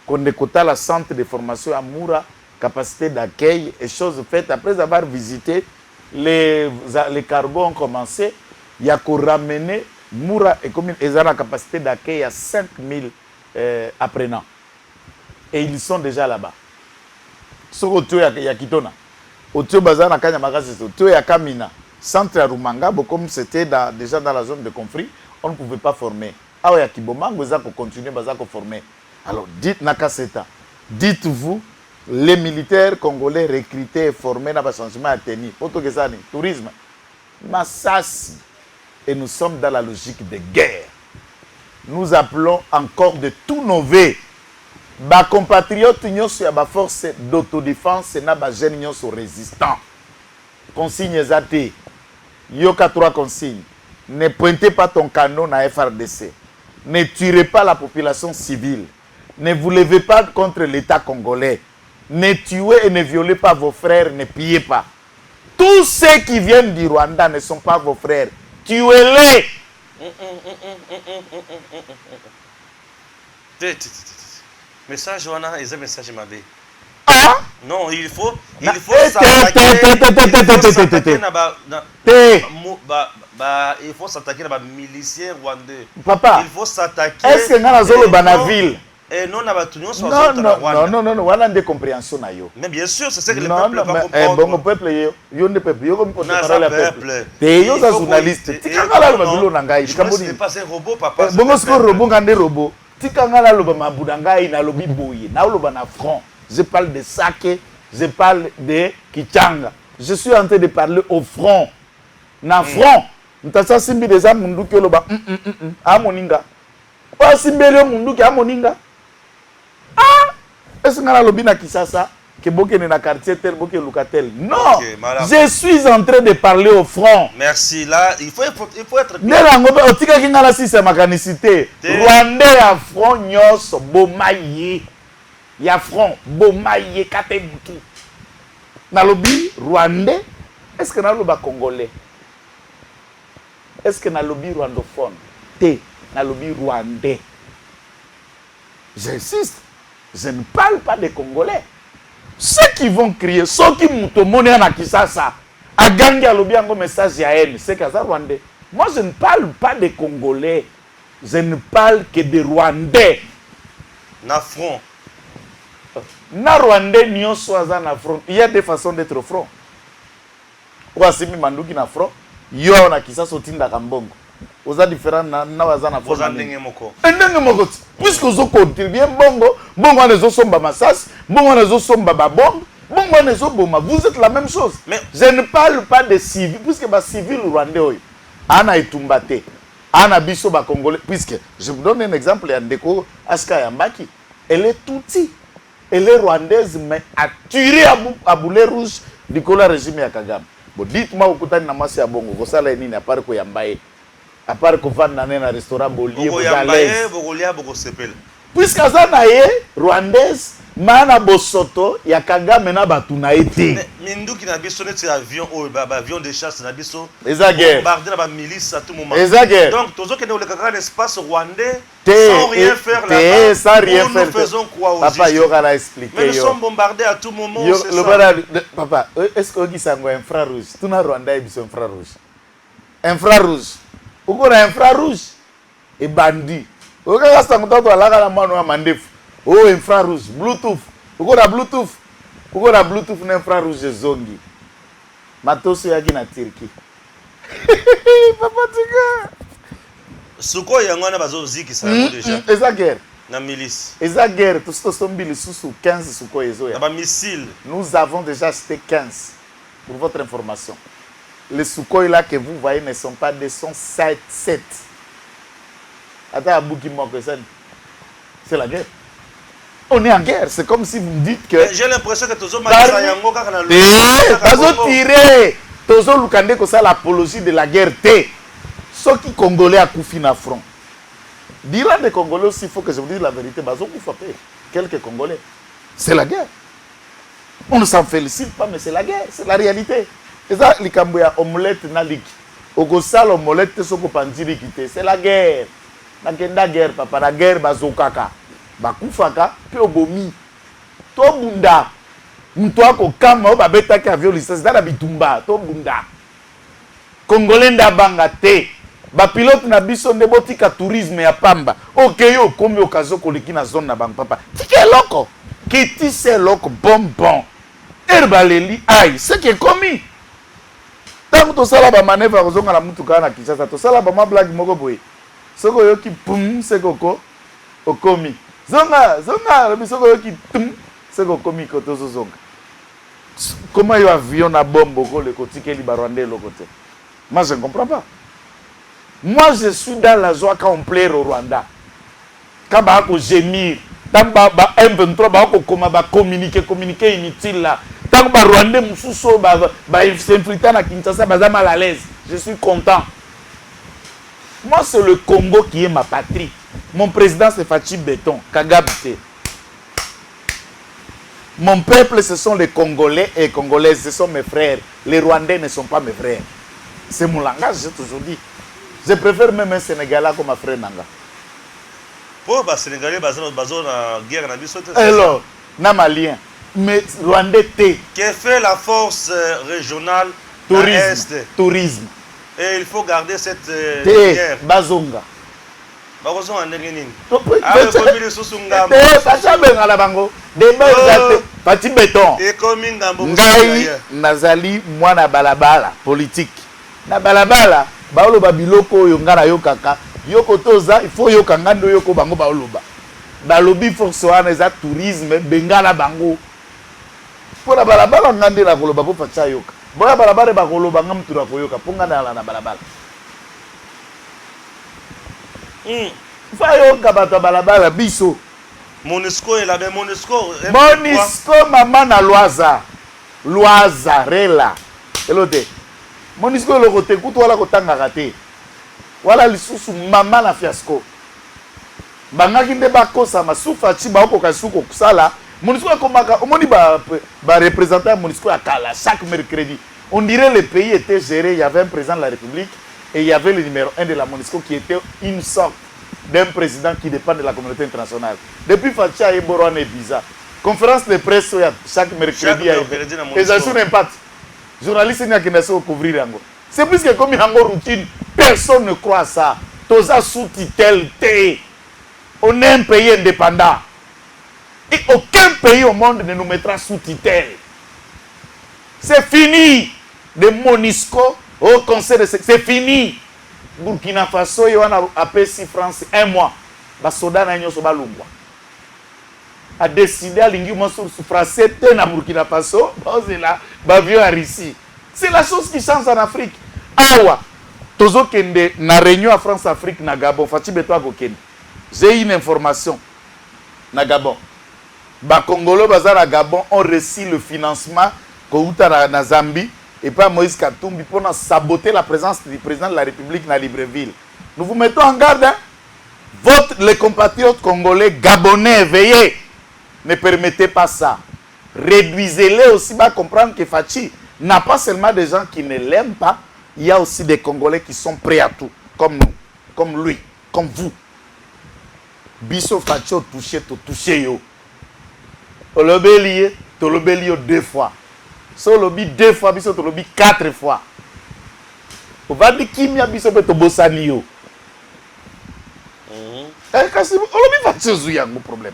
qu'on écouta la centre de formation à Moura, capacité d'accueil et choses faites. Après avoir visité, les cargos ont commencé. Il y a qu'à ramener Moura et comme ils ont la capacité d'accueil à 5000 apprenants. Et ils sont déjà là-bas. Sur Otio ya Kitona. Otio Bazar na Kanya Magasi, Otio ya Kamina. Centre à Rumanga, comme c'était déjà dans la zone de conflit, on ne pouvait pas former. Ah ouais, Kiboma, vous allez continuer à former. Alors, dites Nakaseta, dites-vous, les militaires congolais recrutés et formés dans le changement à tenir. Autogesani, tourisme, Massassi. Et nous sommes dans la logique de guerre. Nous appelons encore de tous nos vœux. Ba compatriotes union sur la force d'autodéfense et na ba jeune union sur résistant. Consigne zate. Yoka 3 consignes. Ne pointez pas ton canon à FRDC. Ne tuez pas la population civile. Ne vous levez pas contre l'État congolais. Ne tuez et ne violez pas vos frères, ne pillez pas. Tous ceux qui viennent du Rwanda ne sont pas vos frères. Tuez-les.
Message wana eza message mabe.
Ah
Non, il faut s'attaquer il faut s'attaquer à miliciens rwandais.
Papa,
il faut s'attaquer.
Est-ce que dans la banaville?
Et non,
non, voilà des compréhensions na yo.
Mais bien sûr, c'est ça que le peuple va comprendre.
Bon peuple yo ne peuple yo comme
parole peuple.
T'es yo za journaliste. Tikangala lo babilo na ngai.
C'est pas un robot papa.
Bon ce que robot ngande robot. Tikangala lo ba mabuda ngai na lobi boye. Na lo ba na front. Je parle de Sake, je parle de Kichanga. Je suis en train de parler au front. Na front. Ntasa simbi des amundu ke lo ba amoninga. Pas simbele mundu ke amoninga. Est-ce que lobby na Kisasa que bokene na quartier tel boke lukatel? Non. Okay, je suis en train de parler au front.
Merci. Là, il faut être
clair. Nelango otika kingala si sa makanicité. Rwandais à front nyos bomaye. Ya front bomaye katebutu. Na lobby Rwandais. Est-ce que na loba congolais? est-ce que na lobby rwandophone T, na lobby rwandais. J'insiste, je ne parle pas des Congolais. Ceux qui vont crier, ceux qui m'outomone à Kisasa, à Gangi à lobby un message à haine, c'est Kaza Rwandais. Moi, je ne parle pas des Congolais. Je ne parle que des Rwandais.
Na front.
Na Rwandais nyon soaza na front. Il y a des façons d'être front. Ouasimi manduki na front. Yo na Kisasa otinda kambongo. Oza différent na waza na front.
Oza ndenge moko.
Ndenge moko. Puisque ozo contribuer bongo, bongo on ezo somba masas, bongo on ezo somba babombe, bongo on ezo boma. Vous êtes la même chose. Mais je ne parle pas de civils, puisque ba civil rwandais oyo. Ana etumbate. Ana biso ba congolais, puisque je vous donne un exemple ya ndeko Aska Yambaki. Elle est touti. Elle est rwandaise mais a tiré à boulet rouge du colère régime ya Kagame. Bon dites-moi okutani na masi ya bongo ko sala nini à part ko yambaye. À part qu'on va dans un restaurant Bolier, vous allez. Puisque ça n'a rwandaise, mana bosoto, ya Kagame na batuna été.
Mindu qui n'a biso net avion ou avion de chasse na biso.
Bombardé
la milice à tout moment. Donc tous ceux qui ont le Kagame l'espace rwandais sans rien faire là-bas.
Sans rien faire.
Nous faisons quoi au
Papa Yoga l'a expliqué.
Mais nous sommes bombardés à tout moment.
Papa, est-ce que vous avez un infrarouge? Tout le Rwanda est un infrarouge. Infrarouge. Uko na infrarouge et bandit. Uko kasta mtoto alaka na mano ya mandefu. Oh infrarouge, bluetooth. Uko na bluetooth. Uko na bluetooth na infrarouge zongi. Matoso yaki na Turki. Papa tika.
Suko yango na bazo ziki ça déjà.
Eza guerre.
Na milice.
Eza guerre, tout ce sombili sous 15 suko ezo ya.
Na ba missile.
Nous avons déjà acheté 15 pour votre information. Les Sukhoi là que vous voyez ne sont pas des, sont 7. Attends, c'est la guerre. On est en guerre. C'est comme si vous me dites que.
J'ai l'impression que Tozo m'a
tiré. Tozo Lukande, c'est l'apologie de la guerre. Ceux qui Congolais à Koufi na front. Dira des Congolais aussi, il faut que je vous dise la vérité. Quelques Congolais. C'est la guerre. On ne s'en félicite pas, mais c'est la guerre. C'est la réalité. Eza likambo ya omelette na liki. Okosala omelette soko pandiri kite. C'est la guerre. Nakenda guerre papa, la guerre bazokaka. Bakufaka pe obomi. To bunda. Mtu ako kama obabeta ka avion licence na bitumba, to bunda. Congolais nda banga te. Ba pilote na biso nde botika tourisme ya pamba. Okeyo komi okazo koliki na zone na bang papa. Tike loko. Kiti se loko bonbon. Herbaleli aïe, c'est qui est commis. Tant que tu as la manœuvre, tu as la mutuka na Kinshasa, tu as la blague moko boy. Soko yoki pum, c'est koko, okomi. Zonga, soko yoki pum, c'est kokomi koto zonga. Comment il y a avion na bombe le côté qui est Rwandais le côté. Moi je ne comprends pas. Moi je suis dans la joie quand on plaît au Rwanda. Quand ba ko gémir, tant ba M23 ba ko koma ba communiquer inutile là. Tant que Rwandais mususo ba s'infiltrer na Kinshasa baza mal à l'aise. Je suis content. Moi c'est le Congo qui est ma patrie. Mon président c'est Fachi Béton, Kagame. Mon peuple ce sont les Congolais et Congolaises, ce sont mes frères. Les Rwandais ne sont pas mes frères. C'est mon langage, j'ai toujours dit. Je préfère même un Sénégalais comme un frère Nanga.
Pour les Sénégalais, ils ont une guerre.
Alors, na Malien. Mais Rwandais T.
Que fait la force régionale
tourisme.
Et il faut garder cette
guerre. Bazonga.
Bazonga ndengeni.
Fachi Béton. Ngai nazali mwana balabala politique. Na balabala baolo babiloko yo ngana yo kaka. Yoko toza il faut yo kangando yoko bango baoloba. Balobi force wana za tourisme bengala bango. Pour la balabala ngande la koloba po facha yoka. Boya balabala ba koloba ngam tura koyoka ponga na balabala. Fa yoka bato balabala biso.
Monisco est là-bas, Monisco
maman na Loaza. Loaza rela. Elote. Monisco le côté kuto wala kotanga kate. Wala lisusu maman na fiasco. Bangaki nde bakosa masufa chi ba okoka suko kusala. Monisco akomaka omoni ba représentant Monisco à Kala chaque mercredi. On dirait le pays était géré, il y avait un président de la République Et il y avait le numéro 1 de la MONUSCO qui était une sorte d'un président qui dépend de la communauté internationale. Depuis Fachi a Eboron et Biza. Conférence de presse chaque mercredi. Et ça sur l'impact. Journaliste n'y a qui ne sait couvrir. C'est plus que comme une routine, personne ne croit à ça. Tout ça sous-titel T. On est un pays indépendant. Et aucun pays au monde ne nous mettra sous-titel. C'est fini. De MONUSCO au conseil de sécurité. C'est fini. Burkina Faso, il y a appelé France 1 mois. Les soldats n'ont pas l'oubli. A décidé à l'ingénieur sur français na Burkina Faso. C'est là, l'avion a réussi. C'est la chose qui change en Afrique. Awa, tozo kende na réunion à France-Afrique na Gabon. Fati beto kende. J'ai une information na Gabon. Ba Congolo bazar à Gabon ont reçu le financement kouta na Zambie. Et pas Moïse Katumbi pour saboter la présence du président de la République dans Libreville. Nous vous mettons en garde. Hein? Les compatriotes congolais, gabonais, veillez. Ne permettez pas ça. Réduisez-les aussi à comprendre que Fachi n'a pas seulement des gens qui ne l'aiment pas, il y a aussi des Congolais qui sont prêts à tout, comme nous, comme lui, comme vous. Biso Fachi au touché yo. Olobelié, tolobelio 2 fois. So lobby 2 fois, biso to lobby 4 fois. On va dire kimia biso pe to bosani yo. Kasi on lobby va tsozu yango problème.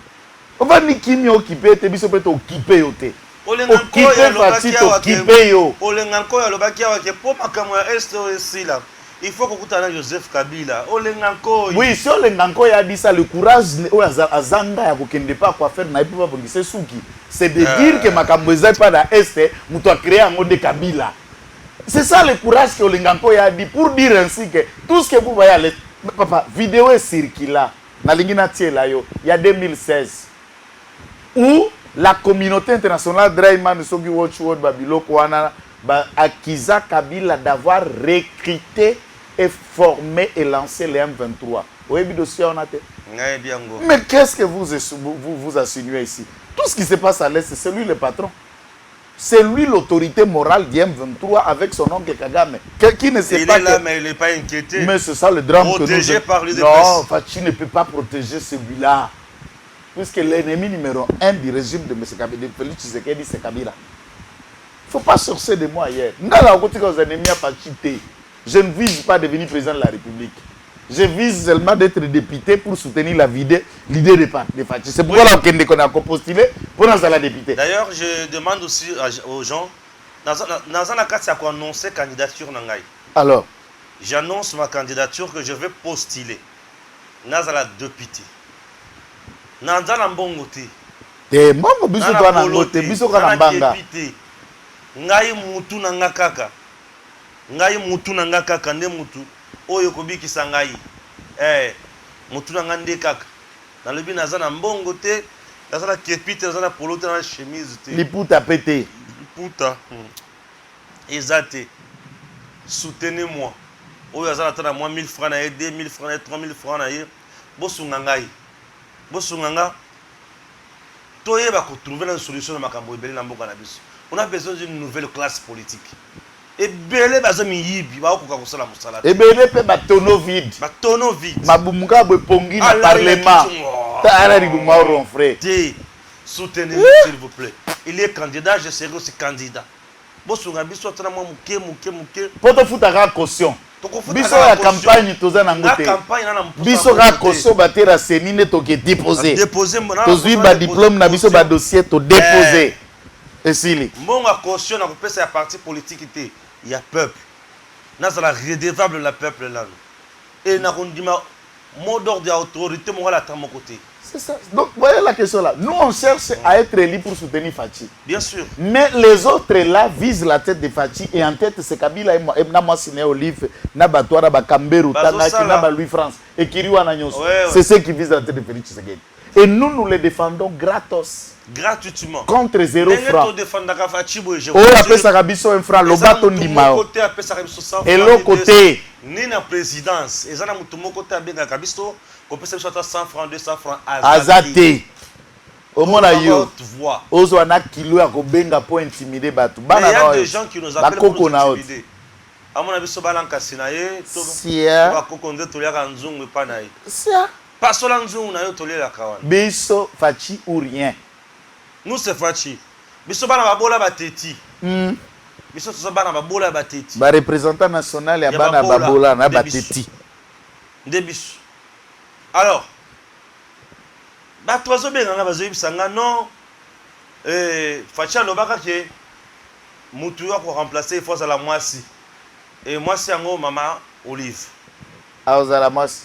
On va dire kimia occupé te biso pe to occupé yo te. Occupé fati to occupé yo.
Olenganko ya lobaki awa ke po makamwa est aussi là. Il faut que kutana Joseph Kabila. Olenganko.
Oui, si Olenganko ya dit ça, le courage azanga ya kokende pas quoi faire na ipo pas bongise suki. C'est de dire que Makambouza pas dans Est, nous avons créé un mode de Kabila. C'est ça le courage que Olenganko a dit pour dire ainsi que tout ce que vous voyez, papa, vidéo est circulée, il y a 2016, où la communauté internationale Drayman Sogi Watch World Babiloko accusa Kabila d'avoir recruté et formé et lancé les M23. Mais qu'est-ce que vous insinuez ici? Tout ce qui se passe à l'Est, c'est lui le patron. C'est lui l'autorité morale du M23 avec son oncle Kagame. Qui ne sait pas
est là, mais il n'est pas inquiété.
Mais c'est ça le drame
protégé par lui.
Non, Fachi ne peut pas protéger celui-là. Puisque l'ennemi numéro 1 du régime de M. Kabila, de Félix Tshisekedi, c'est Kabila. Il ne faut pas chercher de moi hier. Je ne vise pas de devenir président de la République. Je vise seulement d'être député pour soutenir l'idée de Fachi. C'est pourquoi qu'on a postulé pour lancer la députée.
D'ailleurs, je demande aussi aux gens, dans un cas, c'est quoi annoncer candidature Nangaï.
Alors,
j'annonce ma candidature que je vais postuler. Nazala député. Nazala mbongote.
Te mbongo biso to na ngote biso kana mbanga.
Ngai mutu nanga kaka. Ngai mutu nanga kaka nde mutu. Oyo kobikisa ngai mutu nanga nde kaka na lobi naza na mbongo te naza na kepi te naza na polo te na chemise te
liputa pete
liputa eza te soutenez-moi oyo aza na tana moi 1000 francs na ye 2000 francs na ye 3000 francs na ye bosunga ngai bosunga nga toyeba kotrouver une solution na makambo ebele na mboka na biso. On a besoin d'une nouvelle classe politique. Et belé bazomi yibi ba ko ka sala musala.
Et belé pe batono vide.
Batono vide.
Mabumuka bo pongi na parlement. Ta ala di buma ronfré.
Soutenez-le s'il vous plaît. Il est candidat, je serai aussi candidat. Bosunga biso tana mo muke.
Poto futaka caution. Biso ya campagne toza na ngote. Biso ka caution batera senine to ke déposer.
Déposer mona.
Tozui ba diplôme na biso ba dossier to déposer. Et s'il
mon caution na kopesa ya parti politique té. Il y a peuple. Nous sommes redevable la peuple là. Et nous avons dit mot d'ordre d'autorité, moi là à mon côté.
C'est ça. Donc voyez la question là. Nous on cherche à être élus pour soutenir Fachi.
Bien sûr.
Mais les autres là visent la tête de Fachi et en tête c'est Kabila et moi signé Olive, Nabatouara, Bakamberu, Tanaki, Naba Louis France et Kiriwa Nanyos. C'est ceux qui visent la tête de Félix Tshisekedi. Et nous les défendons gratos.
Gratuitement.
Contre 0 francs.
Oh,
appelle ça Rabiso un franc, le bâton d'Imao. Et l'autre côté.
Ni na présidence. Et ça na mutumo côté abenga Kabiso, qu'on peut se 100 francs, 200 francs.
Azate. Au moins là yo. Ozo na kilo ya kobenga pour intimider batu.
Il y a des gens qui nous appellent pour nous intimider. amona biso balankasi na ye
sia
bakokonde toliaka nzungu epa na ye
sia
pasola nzungu na yo tolielaka wana
biso faci ou rien
nous c'est faci biso bana babola bateti biso toza bana babola bateti
représentant national ya bana babola na bateti
nde biso alors bato bazobenganga bazoyebisa nga non faci alobaka ke mutu ya koremplace ifo azala mwasi mwasi yango mama Olive
azala mwasi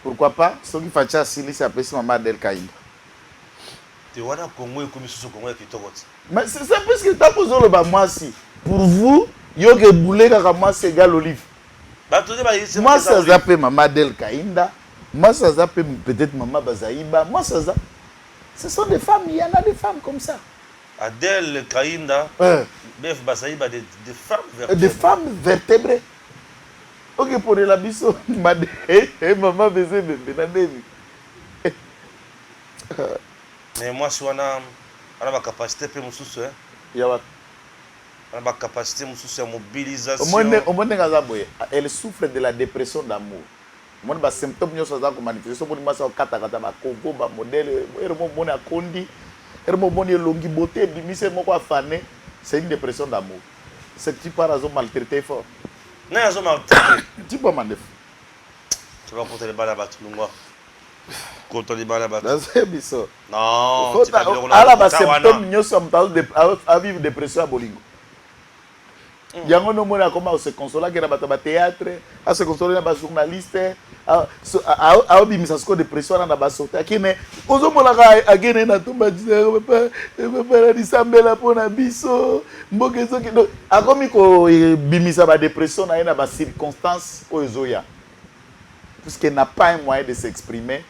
pourquoi pas soki faci asilisi apesi mama Adel Kaïnda
te wana Congo ekomi susu Congo ya kitoko ti
mais c'est ça puisque ntango ozoloba mwasi pour vous yoke ebule kaka mwasi égale Olive mwasi aza mpe mama Adel Kaïnda mwasi aza mpe peut-être mama Bazaïba mwasi aza ce sont des femmes il y en a des femmes comme ça
Adel Kaïnda Bef Bazaïba des femmes vertébrées
des femmes vertébrées ok pour la biso made maman baiser bébé na nini
mais moi si wana ba capacité pe mususu
ya wa
ana ba capacité mususu ya mobilisation
omone ngaza boye elle souffre de la dépression d'amour mon ba symptômes nyoso za ko manifester moni masa kata ba kongo ba modèle ermo moni akondi ermo moni longi beauté bimise moko afane c'est une dépression d'amour c'est qui par raison maltraité fort
na yazo maltraité
tu peux mandef
tu vas porter les balles à battre lungwa contre les balles à battre
c'est biso
non
tu ala ba symptômes nyoso mtao à vivre dépression à bolingo yango no mona comment se consoler que na bata ba théâtre à se consoler na ba journaliste a obimisa siko dépression na ba sorte akine ozo mona ka agene na tumba disere papa disambela pona biso mboke zoki donc akomi ko bimisa ba dépression na ina ba circonstances ozoya puisqu'elle n'a pas un moyen de s'exprimer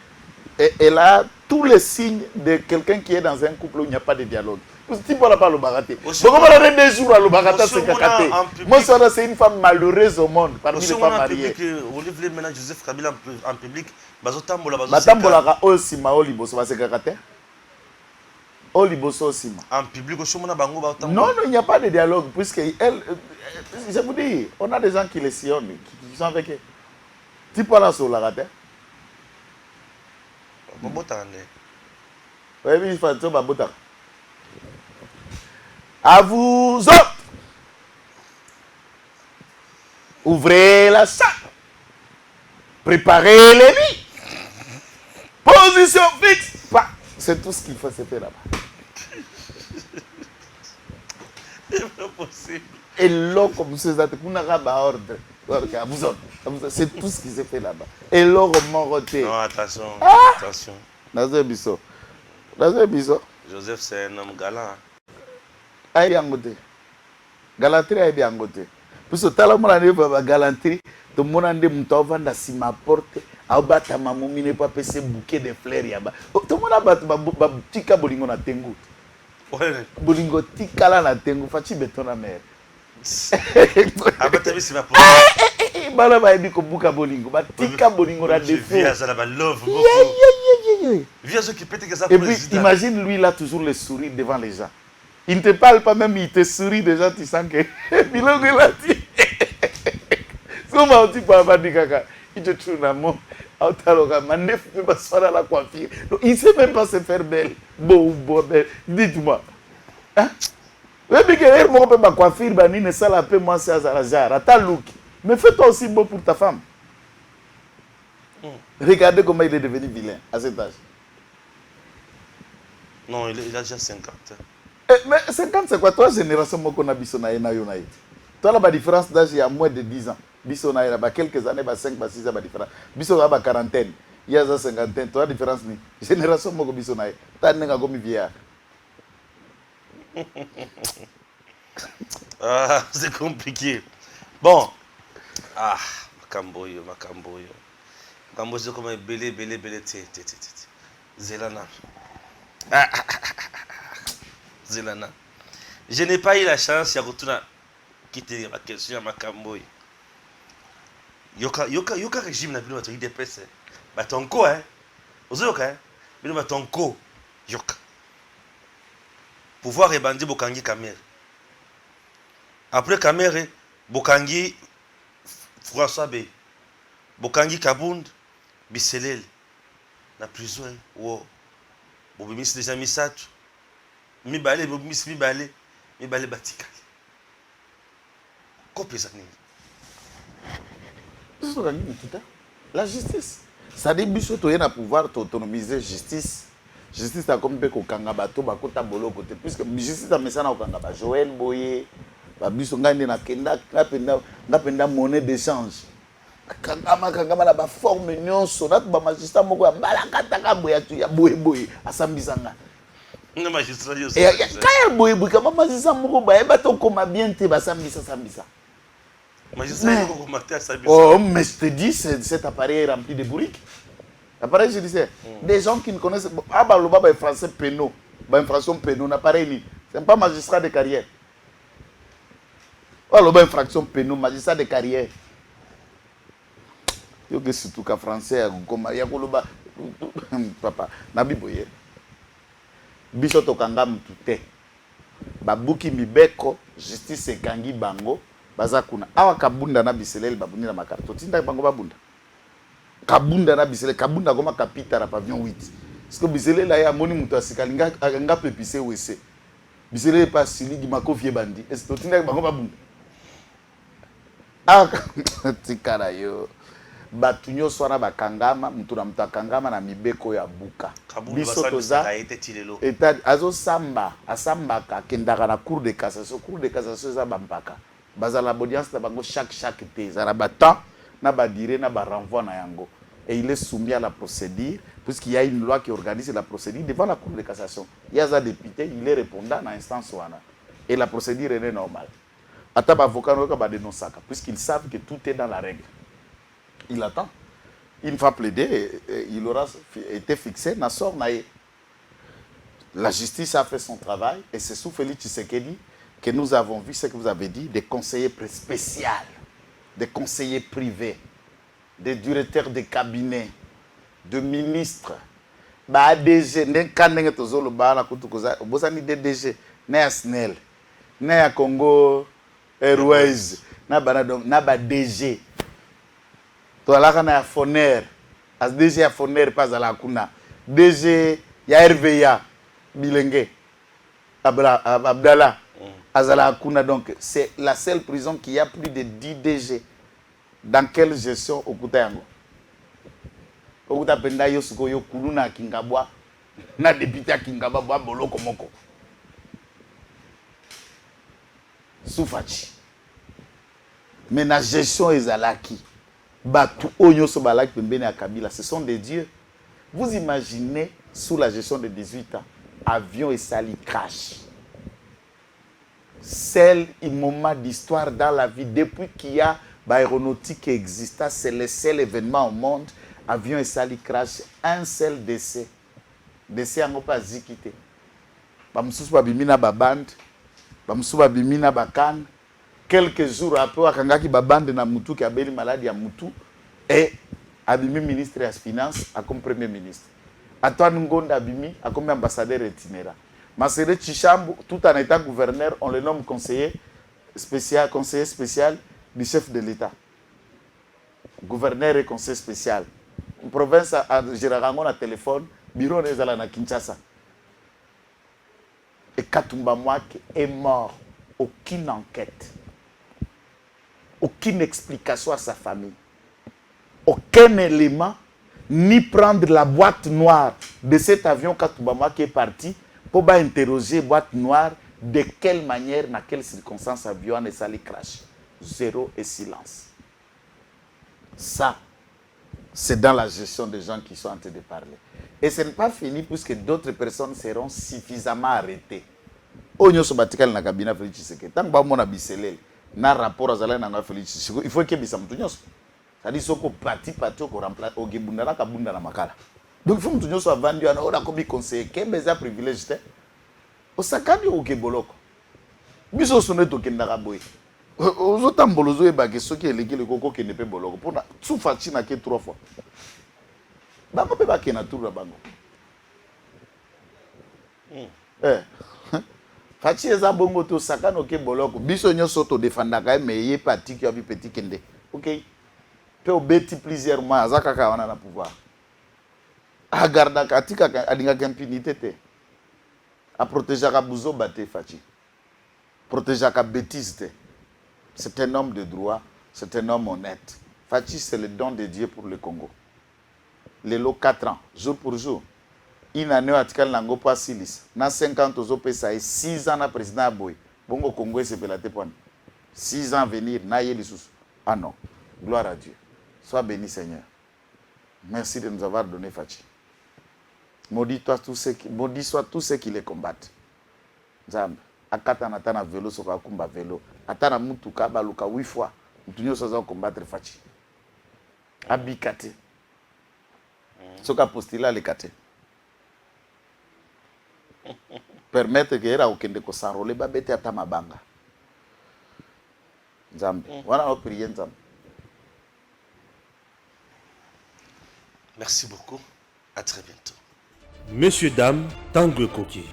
et elle a tous les signes de quelqu'un qui est dans un couple où il n'y a pas de dialogue. Si on n'a pas le baraté. Des jours à le baraté, moi, c'est une femme malheureuse au monde, parmi les femmes mariées.
Olivier maintenant Joseph Kabila en public,
Batambola aussi ma Oliboso, c'est Kakate. Oliboso aussi.
En public,
non, non, il n'y a pas de dialogue, puisque elle, je vous dis, on a des gens qui les sillonnent, qui sont avec elle. Tu parles sur la rate. Oui, il faut que tu à vous autres, ouvrez la salle, préparez les lits, position fixe. C'est tout ce qu'il faut se faire là-bas.
C'est possible.
Et l'eau comme ça, c'est tout ce qui se fait là-bas. Et l'eau remonté.
Non, attention, attention.
Dans un biseau.
Joseph, c'est un homme galant.
Aïe bien côté. Galanterie aïe bien côté. Puisque tout le monde a dit que galanterie, tout le monde a dit que tu si ma porte, abata maman mine pas passer bouquet de fleurs yaba. Tout le monde a battu ba tika bolingo na tengu. Bolingo tika la na tengu, fachi beton na mer.
Abata si ma porte.
Bala ba ebi ko buka bolingo, ba tika bolingo na défaut.
Via ça la love beaucoup. Via ce qui peut être que ça.
Et puis imagine lui là toujours le sourire devant les gens. Il ne te parle pas même, il te sourit déjà, tu sens que Bilongo il a dit. Comment tu peux avoir dit caca? Il te tourne à mon. La coiffure. Il ne sait même pas se faire belle. Bon, belle. Dites-moi. Hein? Mais ma coiffure, ne sait la paix, moi, c'est Azar. T'as look. Mais fais-toi aussi beau pour ta femme. Regardez comment il est devenu vilain à cet âge.
Non, il a déjà 50.
Mais 50, c'est quoi? Toi, génération, moi, qu'on a bisona et naï. Toi, la différence d'âge, il y a moins de 10 ans. Bisona, il y a quelques années, 5, 6 ans, différence. Bisona, il y a quarantaine. Il y a 50. Toi, la différence, génération, moi, bisona. T'as un comme vieillard.
Ah, c'est compliqué. Bon. Ah, Makamboyo. Makamboyo, c'est comme belé. Zelana. Zelana. Je n'ai pas eu la chance de retourner quitter ma question à Makamboy. Yoka régime na bino de pese. Ba tonko Ozoyoka bino ba tonko yoka. Pouvoir rebandi bokangi kamere. Après kamere Bokangi François B. Bokangi Kabund Biselel na prison wo. Bobimis déjà misatu. Mibale bobimis mibale batikali. Kopesa nini?
La justice. Ça dit biso to yena pouvoir autonomiser justice. Justice a comme pe ko kanga bato bakota bolo côté puisque justice a mesana ko kanga ba Joël Boye ba biso ngande na kenda ngapenda monnaie d'échange. Kangama na ba forme nyonso na ba magistrat moko ya balakata ka boya tu ya boye asambisanga.
Na magistrat yo.
Kaya boye kama magistrat moko ba eba to koma bien te ba sambisa.
Magistrat yo ko mater sambisa.
Oh, mais je te dis cet appareil est rempli de bourriques. L'appareil, je disais, des gens qui ne connaissent pas, le français pénal, infraction pénale, l'appareil, ce n'est pas magistrat de carrière. Le infraction pénale, magistrat de carrière. Yo que surtout qu'en français, comme il y a papa, nabi boye. Biso to kanga mutute. Babuki mibeko, justice kangi bango, bazakuna. Awa kabunda na biselel babundi na makarto. Tinda bango babunda. Kabunda na bisele kabunda koma kapita na pavillon 8 parce que bisele la ya moni muto asikalinga nga pepise wese bisele pas siligi makofie bandi est ce tinda bango babunda tikara yo batunyo swana bakangama mutu na mutu akangama na mibeko ya buka
biso toza
eta azo samba asambaka kendaka na cour de cassation za bampaka bazala audience na bango chaque te za na batant na ba dire na ba renvoi na yango. Et il est soumis à la procédure, puisqu'il y a une loi qui organise la procédure devant la Cour de cassation. Il y a un député, il est répondant dans l'instance. Et la procédure est normale. Attends, avocat va dénoncer, puisqu'ils savent que tout est dans la règle. Il attend. Une fois plaidé, il aura été fixé. La justice a fait son travail, et c'est sous Félix Tshisekedi que nous avons vu ce que vous avez dit, des conseillers spéciaux, des conseillers privés, des directeurs de cabinet, de ministres, DG, DG, SNEL, Congo Airways, DG. Foner, as DG à Foner pas à la kuna, DG ya RVA, Bilenge, Abdallah, Azala Kuna, donc c'est la seule prison qui a plus de 10 DG. Dans quelle gestion okuta yango? Okuta penda yo suko yo kuluna kingabwa na député kingaba bwa boloko moko. Soufachi. Mais la gestion ezalaki batu onyo so balaki pembeni ya Kabila, ce sont des dieux. Vous imaginez sous la gestion de 18 ans, avion et sali crash. Seul moment d'histoire dans la vie depuis qu'il y a l'aéronautique existe, c'est le seul événement au monde. Avion et sali crash, un seul décès. Décès en pas zikité. Bamsous babimina baband, bamsous babimina bakan. Quelques jours après, akangaki babande na mutu qui a belle maladie à mutu et abimi ministre des Finances à comme premier ministre. Antoine Ngonda abimi à comme ambassadeur itinérant. Masere Chichambo, tout en étant gouverneur, on le nomme conseiller spécial du chef de l'État. Gouverneur et conseiller spécial. Une province à Girarango na téléphone, bureau nezala na Kinshasa. Et Katumba Mwake est mort. Aucune enquête. Aucune explication à sa famille. Aucun élément, ni prendre la boîte noire de cet avion Katumba Mwake est parti pour interroger boîte noire de quelle manière, dans quelles circonstances avion et sali crash. Zéro et silence. Ça, c'est dans la gestion des gens qui sont en train de parler. Et ce n'est pas fini puisque d'autres personnes seront suffisamment arrêtées. Il faut que il faut que c'est-à-dire que parti ko remplace au gebundana kabunda na makala. Donc il faut que nous soyons vendus à la comme conseiller qu'est privilège au sakani au keboloko. Biso sonne to kenda boy. Aux tambolozo e ba que ce qui est légué le coco qui ne peut boloko pour na soufachi na ke 3 fois. Bango pe ba ke na tour bango. Fachi eza bongo to sakano ke boloko. Biso nyonso to defendaka mais ye parti qui a vu petit kende. OK. Pe obeti plusieurs mois azaka ka wana na pouvoir. Agarda katika alinga impunité te. A protéger ka buzo baté Fachi. Protéger ka bêtise te. C'est un homme de droit, c'est un homme honnête. Fachi c'est le don de Dieu pour le Congo. Les lots 4 ans, jour pour jour. Une année atikal nango pas silis. Na 50 aux opesa et 6 ans na président Aboy. Bongo Congo c'est pelaté point. 6 ans venir na yeli sous. Ah non. Gloire à Dieu. Sois béni Seigneur. Merci de nous avoir donné Fachi. Maudit soit tous ceux qui les combattent. Zambe. Akata natana vélo soka kumba vélo. Atana mutuka baluka 8 fois. Mutunyo soza combattre Fachi. Abikate. Soka postila le kate. Permettre que era okende ko s'enrôler ba bete ata mabanga. Zambe. Voilà notre prière Zambe.
Merci beaucoup. À très bientôt.
Messieurs, dames, Tanguy Koki.